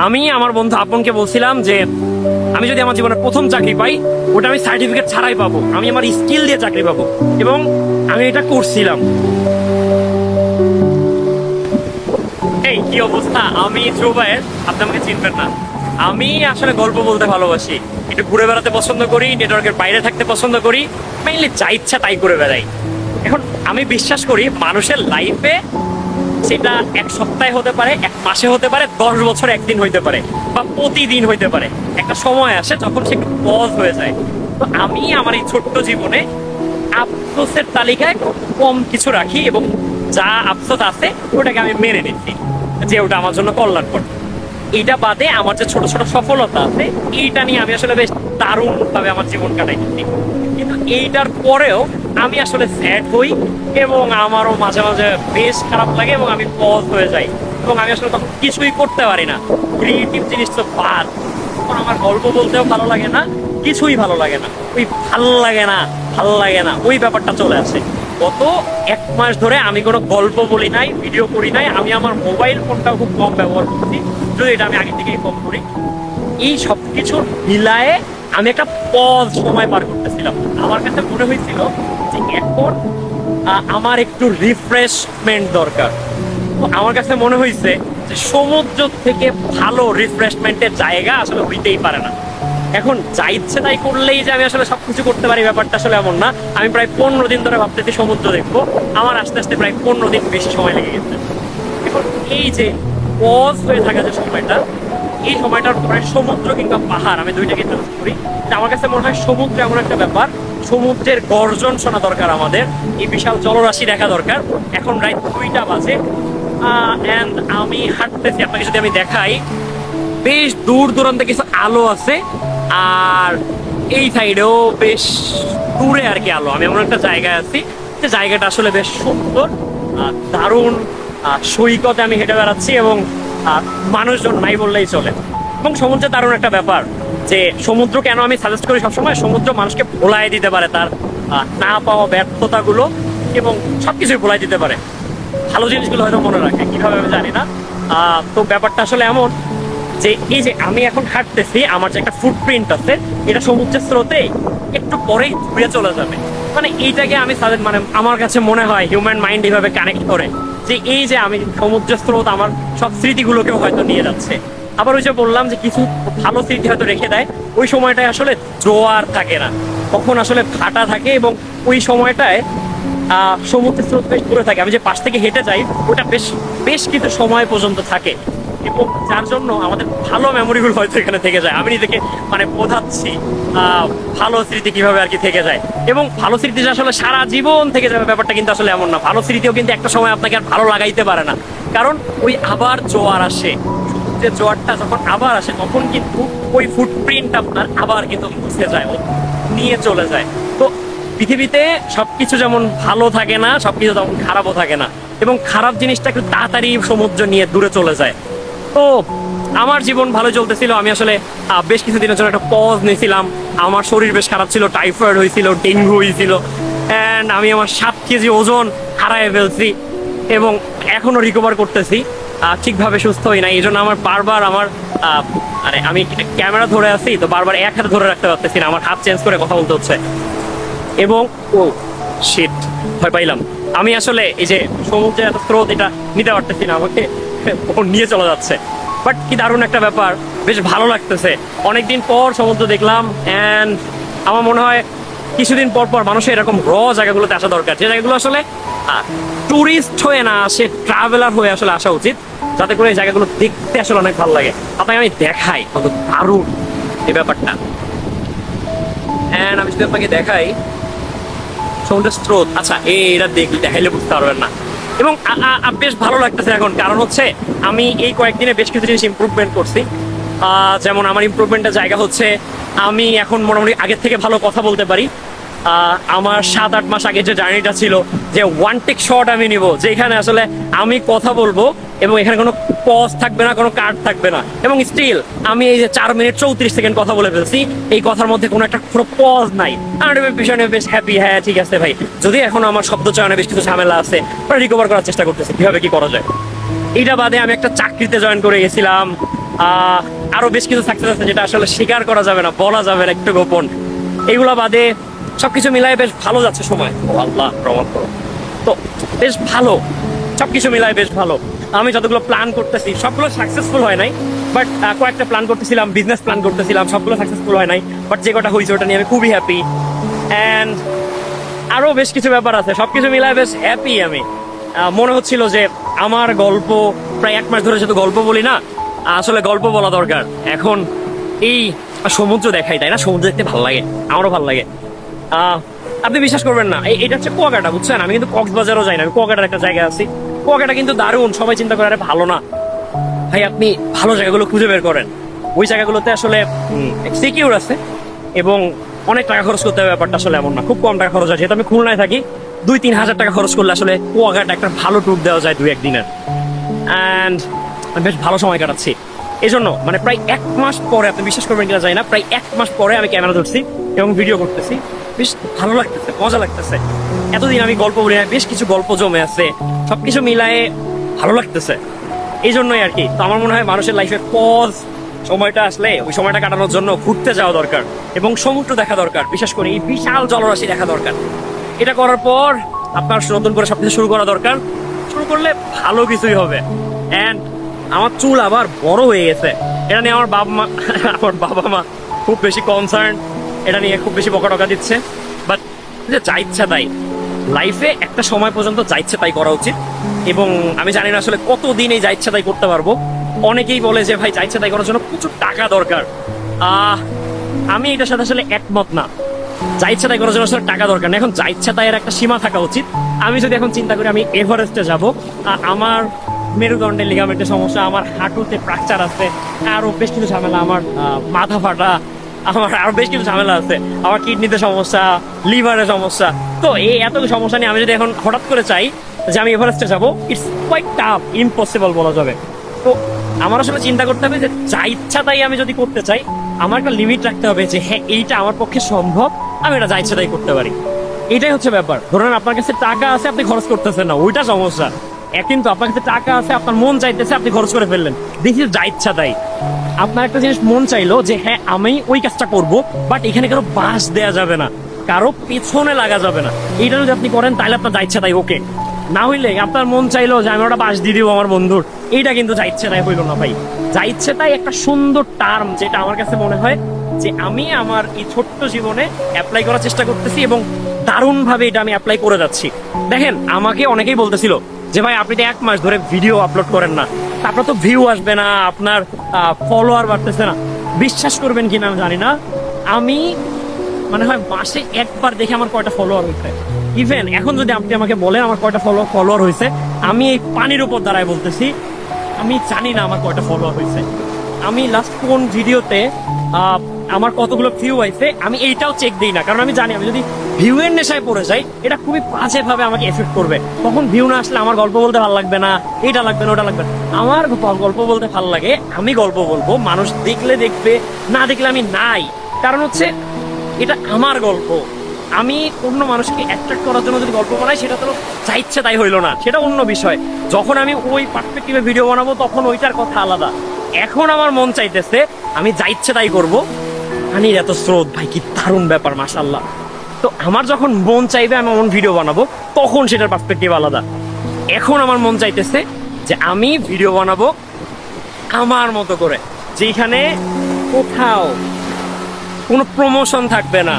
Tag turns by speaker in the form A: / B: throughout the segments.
A: আমি আমার বন্ধু আপনকে বলছিলাম যে আমি যদি আমার জীবনের প্রথম চাকরি পাই ওটা আমি সার্টিফিকেট ছাড়াই পাবো, আমি আমার স্কিল দিয়ে চাকরি পাবো, এবং আমি এটা করছিলাম। এই কি অবস্থা, আমি জুবায়ের, আপনি আমাকে চিনবেন না। আমি আসলে গল্প বলতে ভালোবাসি, একটু ঘুরে বেড়াতে পছন্দ করি, নেটওয়ার্কের বাইরে থাকতে পছন্দ করি, মেইনলি যা ইচ্ছা তাই করে বেড়াই। এখন আমি বিশ্বাস করি মানুষের লাইফে সেটা এক সপ্তাহে হতে পারে, এক মাসে হতে পারে, 10 বছর একদিন হইতে পারে, বা প্রতিদিন হইতে পারে। একটা সময় আসে যখন সে একটু পজ হয়ে যায়। তো আমি আমার এই ছোট্ট জীবনে আফসোসের তালিকায় খুব কম কিছু রাখি, এবং যা আফসোস আছে ওটাকে আমি মেনে নিচ্ছি যে ওটা আমার জন্য কল্যাণকর। এইটা বাদে আমার যে ছোট ছোট সফলতা আছে এইটা নিয়ে আমি আসলে বেশ দারুণ ভাবে আমার জীবন কাটাইছি। কিন্তু এইটার পরেও আমি আসলে স্যাড হই, এবং আমারও মাঝে মাঝে বেশ খারাপ লাগে, এবং আমি পজ হয়ে যাই, এবং আমি আসলে তখন কিছুই করতে পারি না। ক্রিয়েটিভ জিনিস তো বাদ, তখন আমার গল্প বলতেও ভালো লাগে না, কিছুই ভালো লাগে না, ওই ভালো লাগে না, ভালো লাগে না, ওই ব্যাপারটা চলে আসে। গত 1 মাস ধরে আমি কোনো গল্প বলি নাই, ভিডিও করি নাই, আমি আমার মোবাইল ফোনটাও খুব কম ব্যবহার করছি, যদি এটা আমি আগে থেকেই কম করি। এই সব কিছুর মিলায়ে আমি একটা পজ সময় পার করতেছিলাম। আমার কাছে মনে হয়েছিল যে এখন আমার একটু রিফ্রেশমেন্ট দরকার। তো আমার কাছে মনে হয়েছে যে সমুদ্র থেকে ভালো রিফ্রেশমেন্টের জায়গা আসলে হইতেই পারে না। এখন যা ইচ্ছে তাই করলেই যে আমি আসলে সবকিছু করতে পারি ব্যাপারটা আসলে এমন না। আমি প্রায় 15 দিন ধরে ভাবতেছি সমুদ্র দেখবো, আমার আস্তে আস্তে প্রায় 15 দিন বেশি সময় লেগে গেছে। এখন এই যে পজ হয়ে থাকা যে সময়টা, এই সময়টার পরে সমুদ্র কিংবা পাহাড়, আমি দুইটাকে চুজ করি। আমার কাছে মনে হয় সমুদ্র এমন একটা ব্যাপার, সমুদ্রের গর্জন শোনা দরকার আমাদের, এই বিশাল জলরাশি দেখা দরকার। এখন রাত 2টা বাজে, এন্ড আমি হাঁটতেছি। আপনাকে যদি আমি দেখাই, বেশ দূর দূরান্তে কিছু আলো আছে, আর এই সাইডেও বেশ দূরে আর কি আলো। আমি এমন একটা জায়গায় আছি যে জায়গাটা আসলে বেশ সুন্দর, দারুণ। সৈকতে আমি হেঁটে বেড়াচ্ছি, এবং মানুষজন নাই বললেই চলে। এবং সমুদ্রের দারুণ একটা ব্যাপার যে সমুদ্র কেন আমি সাজেস্ট করি সবসময়, সমুদ্র মানুষকে ভোলাই দিতে পারে তার না পাওয়া ব্যর্থতাগুলো, এবং সবকিছুই ভোলাই দিতে পারে। ভালো জিনিসগুলো হয়তো মনে রাখে, কিভাবে আমি জানি না। তো ব্যাপারটা আসলে এমন যে এই যে আমি এখন হাঁটতেছি, আমার যে একটা ফুটপ্রিন্ট আছে, এটা সমুদ্রের স্রোতে একটু পরেই ঘুরে চলে যাবে। মানে এইটাকে আমি মানে আমার কাছে মনে হয় হিউম্যান মাইন্ড এইভাবে কানেক্ট করে যে এই যে আমি সমুদ্রের স্রোত আমার সব স্মৃতিগুলোকেও হয়তো নিয়ে যাচ্ছে। আবার ওই যে বললাম যে কিছু ভালো স্মৃতি হয়তো রেখে দেয়, ওই সময়টায় আসলে জোয়ার থাকে না, তখন আসলে ভাটা থাকে, এবং ওই সময়টায় সমুদ্রের স্রোত বেশ দূরে থাকে। আমি যে পাশ থেকে হেঁটে যাই ওটা বেশ বেশ কিছু সময় পর্যন্ত থাকে, এবং যার জন্য আমাদের ভালো মেমোরিগুলো হয়তো এখানে থেকে যায়। আমি নিজেকে মানে বোঝাচ্ছি ভালো স্মৃতি কিভাবে আর কি থেকে যায়, এবং ভালো স্মৃতি যে আসলে সারা জীবন থেকে যাবে ব্যাপারটা কিন্তু আসলে এমন না। ভালো স্মৃতিও কিন্তু একটা সময় আপনাকে আর ভালো লাগাইতে পারে না, কারণ ওই আবার জোয়ার আসে। যে জোয়ারটা যখন আবার আসে তখন কিন্তু ওই ফুটপ্রিন্ট আপনার আবার কিন্তু মুছে যায়, ও নিয়ে চলে যায়। তো পৃথিবীতে সবকিছু যেমন ভালো থাকে না, সবকিছু তেমন খারাপও থাকে না, এবং খারাপ জিনিসটা একটু তাড়াতাড়ি সমুদ্র নিয়ে দূরে চলে যায়। তো আমার জীবন ভালো চলতেছিল, আমি আসলে বেশ কিছুদিনের জন্য একটা পজ নিয়েছিলাম। আমার শরীর বেশ খারাপ ছিল, টাইফয়েড হয়েছিল, ডেঙ্গু হয়েছিল, অ্যান্ড আমি আমার 7 কেজি ওজন হারায় ফেলছি, এবং এখনো রিকভার করতেছি, ঠিকভাবে সুস্থ হই না। এই জন্য আমার বারবার আমার মানে আমি ক্যামেরা ধরে আছি তো বারবার এক হাতে ধরে রাখতে পারতেছি না, আমার হাত চেঞ্জ করে কথা বলতে হচ্ছে। এবং ও শিট, ভয় পাইলাম। আমি আসলে এই যে সমুদ্রের এত স্রোত, এটা নিতে পারতেছি না, আমাকে নিয়ে চলে যাচ্ছে। বাট কি দারুণ একটা ব্যাপার, বেশ ভালো লাগতেছে। অনেকদিন পর সমুদ্র দেখলাম, অ্যান্ড আমার মনে হয় কিছুদিন পর পর মানুষের এরকম জায়গাগুলোতে আসা দরকার, যে জায়গাগুলো আসলে টুরিস্ট হয়ে না আসে, ট্রাভেলার হয়ে আসলে আসা উচিত, যাতে করে এই জায়গাগুলো দেখতে আসলে অনেক ভালো লাগে। আপনাকে আমি দেখাই কত দারুণ এই ব্যাপারটা। অ্যান্ড আমি যদি আপনাকে দেখাই সমুদ্রের স্রোত, আচ্ছা এটা দেখাইলে বুঝতে পারবেন না। এবং বেশ ভালো লাগতেছে এখন, কারণ হচ্ছে আমি এই কয়েকদিনে বেশ কিছু জিনিস ইমপ্রুভমেন্ট করছি। যেমন আমার ইমপ্রুভমেন্টের জায়গা হচ্ছে আমি এখন মোটামুটি আগের থেকে ভালো কথা বলতে পারি। আমার 7-8 মাস আগে যে জার্নিটা ছিল, যে ওয়ান টেক শট আমি নিব, যেখানে আসলে আমি কথা বলবো এবং এখানে কোনো পজ থাকবে না, কোনো কাট থাকবে না, এবং স্টিল আমি এই যে 4 মিনিট 34 সেকেন্ড কথা বলে ফেলছি, এই কথার মধ্যে কোনো একটা কোনো পজ নাই। আমি পিছনে বেশ হ্যাপি, হ্যাঁ ঠিক আছে ভাই, যদি এখন আমার শব্দ চয়নে বেশ কিছু ঝামেলা আছে, রিকভার করার চেষ্টা করতেছি কিভাবে কি করা যায়। এইটা বাদে আমি একটা চাকরিতে জয়েন করে গেছিলাম, আরো বেশ কিছু সাকসেস আছে যেটা আসলে স্বীকার করা যাবে না, বলা যাবে না, একটু গোপন। এগুলা বাদে সবকিছু মিলাই বেশ ভালো যাচ্ছে সময়। ও আল্লাহ প্রমাণ করো। তো বেশ ভালো, সবকিছু মিলাই বেশ ভালো। আমি যতগুলো প্ল্যান করতেছি সবগুলো সাকসেসফুল হয় নাই, বাট কয়েকটা প্ল্যান করতেছিলাম, বিজনেস প্ল্যান করতেছিলাম, সবগুলো সাকসেসফুল হয় নাই, বাট যে কটা হয়েছে ওটা নিয়ে আমি খুবই হ্যাপি। অ্যান্ড আরো বেশ কিছু ব্যাপার আছে, সবকিছু মিলাই বেশ হ্যাপি আমি। মনে হচ্ছিল যে আমার গল্প প্রায় 1 মাস ধরে শুধু গল্প বলি না, আসলে গল্প বলা দরকার। এখন এই সমুদ্র দেখাই, তাই না? সমুদ্র দেখতে ভালো লাগে, আমারও ভালো লাগে। আপনি বিশ্বাস করবেন না, এটা হচ্ছে কুয়াকাটা, বুঝছেন? আমি কিন্তু কক্সবাজারও যাই না, আমি কুয়াকাটার একটা জায়গা আছি। কুয়াকাটা কিন্তু দারুণ। সবাই চিন্তা করে আরে ভালো না ভাই, আপনি ভালো জায়গাগুলো খুঁজে বের করেন। ওই জায়গাগুলোতে আসলে সিকিউর আছে এবং অনেক টাকা খরচ করতে হবে। ব্যাপারটা আসলে এমন না, খুব কম টাকা খরচ হয়। যেহেতু আমি খুলনায় থাকি, 2-3 হাজার টাকা খরচ করলে আসলে কুয়াকাটা একটা ভালো ট্যুর দেওয়া যায় 2-1 দিনের। অ্যান্ড আমি বেশ ভালো সময় কাটাচ্ছি। এই জন্য মানে প্রায় 1 মাস পরে, আপনি বিশ্বাস করবেন কিনা জানি না, প্রায় 1 মাস পরে আমি ক্যামেরা ধরছি এবং ভিডিও করতেছি। বেশ ভালো লাগতেছে, মজা লাগতেছে। এতদিন আমি গল্প বলি না, বেশ কিছু গল্প জমে আছে, সবকিছু মিলায়ে ভালো লাগতেছে। এই জন্যই আর কি। তো আমার মনে হয় মানুষের লাইফে পজ সময়টা আসলে ওই সময়টা কাটানোর জন্য ঘুরতে যাওয়া দরকার এবং সমুদ্র দেখা দরকার। বিশেষ করে এই বিশাল জলরাশি দেখা দরকার। এটা করার পর আপনার নতুন করে সবকিছু শুরু করা দরকার। শুরু করলে ভালো কিছুই হবে। অ্যান্ড আমার চুল আবার বড় হয়ে গেছে, এটা নিয়ে আমার বাবা মা খুব বেশি কনসার্ন, এটা নিয়ে খুব বেশি বকা টকা দিচ্ছে। বাট যা ইচ্ছা তাই, লাইফে একটা সময় পর্যন্ত যা ইচ্ছা তাই করা উচিত। এবং আমি জানি না আসলে কতদিন এই যা ইচ্ছা তাই করতে পারবো। অনেকেই বলে যে ভাই যা ইচ্ছা তাই করার জন্য প্রচুর টাকা দরকার। আমি এটার সাথে আসলে একমত না। যা ইচ্ছা তাই করার জন্য আসলে টাকা দরকার না। এখন যা ইচ্ছা তাই এর একটা সীমা থাকা উচিত। আমি যদি এখন চিন্তা করি আমি এভারেস্টে যাব, আমার মেরুদণ্ডের লিগামেন্টের সমস্যা, আমার হাঁটুতে ফ্র্যাকচার আছে, আরো বেশ কিছু ঝামেলা, আমার মাথা ফাটা, আমার আরো বেশ কিছু ঝামেলা আছে, আমার কিডনিতে সমস্যা, লিভারের সমস্যা। তো এই এত সমস্যা নিয়ে আমি যদি এখন হঠাৎ করে চাই যে আমি এভারেস্টে যাবো, ইটস কোয়াইট টাফ, ইম্পসিবল বলা যাবে। তো আমার আসলে চিন্তা করতে হবে যে যা ইচ্ছা তাই আমি যদি করতে চাই, আমার একটা লিমিট রাখতে হবে যে হ্যাঁ এইটা আমার পক্ষে সম্ভব, আমি এটা যা ইচ্ছা তাই করতে পারি। এটাই হচ্ছে ব্যাপার। ধরেন আপনার কাছে টাকা আছে, আপনি খরচ করতেছেন না, ওইটা সমস্যা। কিন্তু আপনার কাছে টাকা আছে, আপনার মন চাইতেছে, আপনি খরচ করে ফেললেন, দিস ইজ যা ইচ্ছা তাই। আপনার একটা জিনিস মন চাইলো যে হ্যাঁ আমি ওই কাজটা করব, বাট এখানে কারো বাস দেয়া যাবে না, কারো পেছনে লাগা যাবে না। এইটা যদি আপনি করেন তাহলে আপনার যা ইচ্ছা তাই ওকে। না হইলে আপনার মন চাইলো যে আমি ওটা বাস দিয়ে দিব আমার বন্ধুর, এইটা কিন্তু যা ইচ্ছে তাই হইলো না ভাই। যা ইচ্ছে তাই একটা সুন্দর টার্ম, যেটা আমার কাছে মনে হয় যে আমি আমার এই ছোট্ট জীবনে অ্যাপ্লাই করার চেষ্টা করতেছি এবং দারুণ ভাবে এটা আমি অ্যাপ্লাই করে যাচ্ছি। দেখেন, আমাকে অনেকেই বলতেছিল যে ভাই আপনি তো 1 মাস ধরে ভিডিও আপলোড করেন না, তারপর তো ভিউ আসবে না, আপনার ফলোয়ার বাড়তেছে না। বিশ্বাস করবেন কিনা আমি জানি না, আমি মানে হয় মাসে একবার দেখে আমার কয়টা ফলোয়ার হয়েছে। ইভেন এখন যদি আপনি আমাকে বলেন আমার কয়টা ফলোয়ার হয়েছে, আমি এই পানির উপর দাঁড়ায় বলতেছি আমি জানি না আমার কয়টা ফলোয়ার হয়েছে। আমি লাস্ট কোন ভিডিওতে আমার কতগুলো ভিউ হয়েছে আমি এইটাও চেক দিই না, কারণ আমি জানি আমি যদি ভিউ এর নেশায় পড়ে যাই এটা খুবই বাজে ভাবে আমাকে এফেক্ট করবে। তখন ভিউ না আসলে আমার গল্প বলতে ভালো লাগবে না, এটা লাগবে না, ওটা লাগবে না। আমার গল্প বলতে ভালো লাগে, আমি গল্প বলবো, মানুষ দেখলে দেখবে, না দেখলে আমি নাই। কারণ হচ্ছে এটা আমার গল্প। আমি অন্য মানুষকে অ্যাট্রাক্ট করার জন্য যদি গল্প বানাই, সেটা তো যা ইচ্ছে তাই হইলো না, সেটা অন্য বিষয়। যখন আমি ওই পার্সপেক্টিভে ভিডিও বানাবো তখন ওইটার কথা আলাদা। এখন আমার মন চাইতেছে আমি যা ইচ্ছে তাই করবো। পানির এত স্রোত ভাই, কি দারুণ ব্যাপার, মাশাআল্লাহ। তো আমার যখন মন চাইবে আমি এমন ভিডিও বানাবো, তখন সেটার পার্সপেক্টিভ আলাদা। এখন আমার মন চাইতেছে যে আমি ভিডিও বানাবো আমার মতো করে, যেখানে কোথাও কোনো প্রমোশন থাকবে না,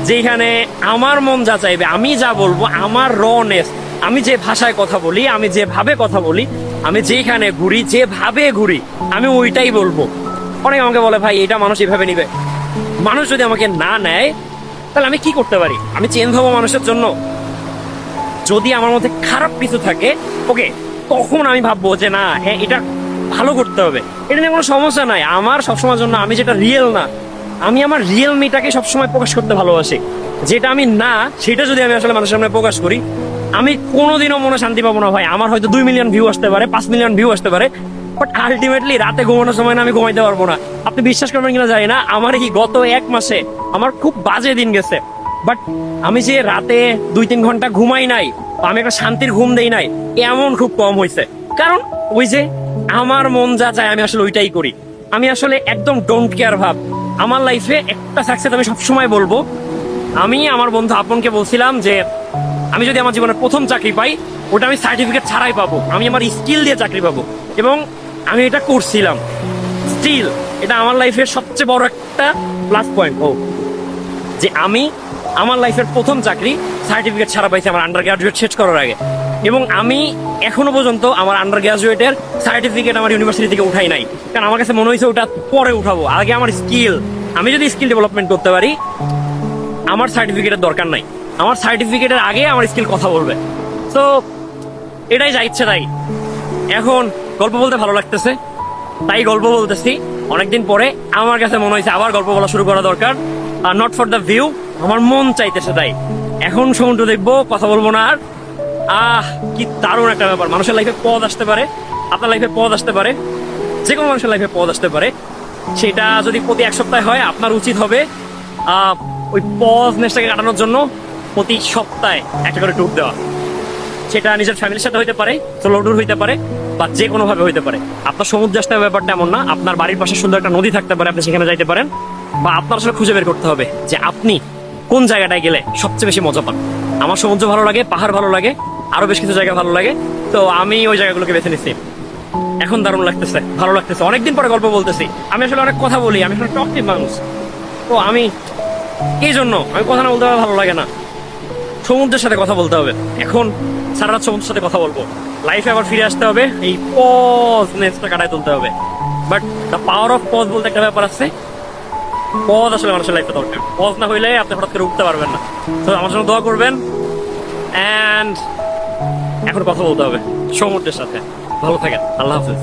A: যেখানে আমার মন যা চাইবে আমি যা বলবো, আমার রনেস, আমি যে ভাষায় কথা বলি, আমি যেভাবে কথা বলি, আমি যেখানে ঘুরি, যেভাবে ঘুরি, আমি ওইটাই বলবো। অনেকে আমাকে বলে ভাই এটা মানুষ এভাবে নিবে। মানুষ যদি আমাকে না নেয় তাহলে আমি কি করতে পারি? আমি চেঞ্জ হবো মানুষের জন্য? যদি আমার মধ্যে খারাপ কিছু থাকে, ওকে, তখন আমি ভাববো যে না, হ্যাঁ এটা ভালো করতে হবে, এটা নিয়ে কোনো সমস্যা নাই। আমার সবসময়ের জন্য আমি যেটা রিয়েল না, আমি আমার রিয়েল মিটাকে সবসময় প্রকাশ করতে ভালোবাসি। যেটা আমি না, সেটা যদি আমি আসলে মানুষের সামনে প্রকাশ করি, আমি কোনোদিনও মনে শান্তি পাবো না ভাই। আমার হয়তো 2 মিলিয়ন ভিউ আসতে পারে, 5 মিলিয়ন ভিউ আসতে পারে, বাট আলটিমেটলি রাতে ঘুমানোর সময় না আমি ঘুমাইতে পারবো না। আপনি বিশ্বাস করবেন কিনা জানি না, আমার এই গত 1 মাসে আমার খুব বাজে দিন গেছে, বাট আমি যে রাতে 2-3 ঘন্টা ঘুমাই নাই, আমি একটা শান্তির ঘুম দেই নাই, এমন খুব কম হয়েছে। কারণ ওই যে আমার মন যা চায় আমি আসলে ওইটাই করি। আমি আসলে একদম ডোন্ট কেয়ার ভাব। আমার লাইফে একটা সাকসেস আমি সবসময় বলবো, আমি আমার বন্ধু আপনকে বলছিলাম যে আমি যদি আমার জীবনের প্রথম চাকরি পাই, ওটা আমি সার্টিফিকেট ছাড়াই পাবো, আমি আমার স্কিল দিয়ে চাকরি পাবো। এবং আমি এটা করছিলাম। স্টিল এটা আমার লাইফের সবচেয়ে বড় একটা প্লাস পয়েন্ট যে আমি আমার লাইফের প্রথম চাকরি সার্টিফিকেট ছাড়া পাইছি আমার আন্ডার গ্রাজুয়েট শেষ করার আগে। এবং আমি এখনো পর্যন্ত আমার আন্ডার গ্রাজুয়েটের সার্টিফিকেট আমার ইউনিভার্সিটি থেকে উঠাই নাই, কারণ আমার কাছে মনে হয়েছে ওটা পরে উঠাবো, আগে আমার স্কিল, আমি যদি স্কিল ডেভেলপমেন্ট করতে পারি আমার সার্টিফিকেটের দরকার নাই, আমার সার্টিফিকেটের আগে আমার স্কিল কথা বলবে। তো এটাই যা ইচ্ছে তাই। এখন গল্প বলতে ভালো লাগতেছে তাই গল্প বলতেছি। অনেকদিন পরে আমার কাছে মনে হয়েছে আবার গল্প বলা শুরু করা দরকার, are not for the view, আমার মন চাইতেছে তাই। এখন সমুদ্র দেখবো, কথা বলবো না আর। কি দারুণ একটা ব্যাপার, মানুষের লাইফে পদ আসতে পারে, আপনার লাইফে পদ আসতে পারে, যে কোনো মানুষের লাইফে পদ আসতে পারে। সেটা যদি প্রতি এক সপ্তাহে হয়, আপনার উচিত হবে ওই পজনেসটাকে কাটানোর জন্য প্রতি সপ্তাহে একটা করে ট্যুর দেওয়া। সেটা নিজের ফ্যামিলির সাথে হইতে পারে, সোলো ট্যুর হইতে পারে, বা যে কোনো ভাবে হইতে পারে। আপনার সমুদ্রে আসতে হবে ব্যাপারটা এমন না, আপনার বাড়ির পাশে সুন্দর একটা নদী থাকতে পারে, আপনি সেখানে যাইতে পারেন। বা আপনার আসলে খুঁজে বের করতে হবে যে আপনি কোন জায়গাটায় গেলে সবচেয়ে বেশি মজা পান। আমার সমুদ্র ভালো লাগে, পাহাড় ভালো লাগে, আরো বেশ কিছু জায়গা ভালো লাগে, তো আমি ওই জায়গাগুলোকে বেছে নিচ্ছি। এখন দারুণ লাগতেছে, ভালো লাগতেছে, অনেকদিন পরে গল্প বলতেছি। আমি আসলে অনেক কথা বলি, আমি আসলে টকিং মানুষ, তো আমি এই জন্য আমি কথা না বলতে হবে ভালো লাগে না, সমুদ্রের সাথে কথা বলতে হবে। এখন সারা রাত সমুদ্রের সাথে কথা বলবো, লাইফে আবার ফিরে আসতে হবে, এই পজনেসটা কাটায় তুলতে হবে। But the power of pause বলতে একটা ব্যাপার আছে, পজ আসলে মানুষের লাইফে দরকার। পজ না হইলে আপনি হঠাৎ করে উঠতে পারবেন না। তো আমার জন্য দোয়া করবেন। অ্যান্ড এখন কথা বলতে হবে সমুদ্রের সাথে। ভালো থাকেন, আল্লাহ হাফেজ।